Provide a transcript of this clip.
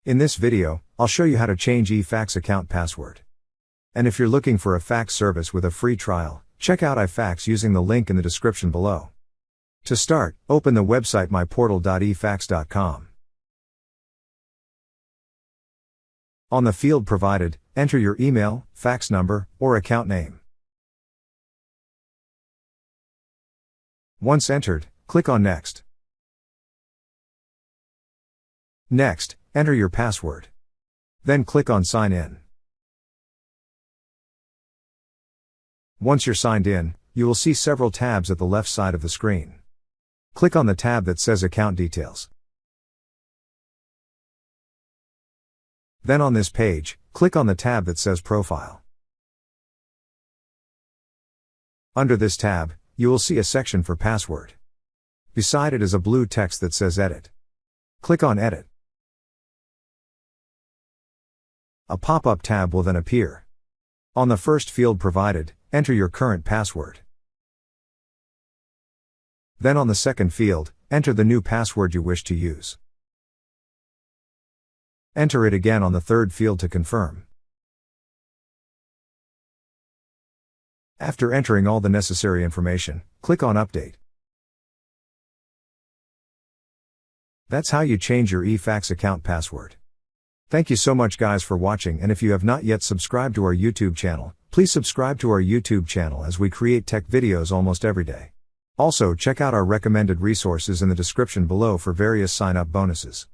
In this video, I'll show you how to change eFax account password. And if you're looking for a fax service with a free trial, check out eFax using the link in the description below. To start, open the website myportal.efax.com. On the field provided, enter your email, fax number, or account name. Once entered, click on Next. Next, enter your password. Then click on Sign In. Once you're signed in, you will see several tabs at the left side of the screen. Click on the tab that says Account Details. Then on this page, click on the tab that says Profile. Under this tab, you will see a section for password. Beside it is a blue text that says Edit. Click on Edit. A pop-up tab will then appear. On the first field provided, enter your current password. Then on the second field, enter the new password you wish to use. Enter it again on the third field to confirm. After entering all the necessary information, click on Update. That's how you change your eFax account password. Thank you so much guys for watching, and if you have not yet subscribed to our YouTube channel, please subscribe to our YouTube channel as we create tech videos almost every day. Also check out our recommended resources in the description below for various sign-up bonuses.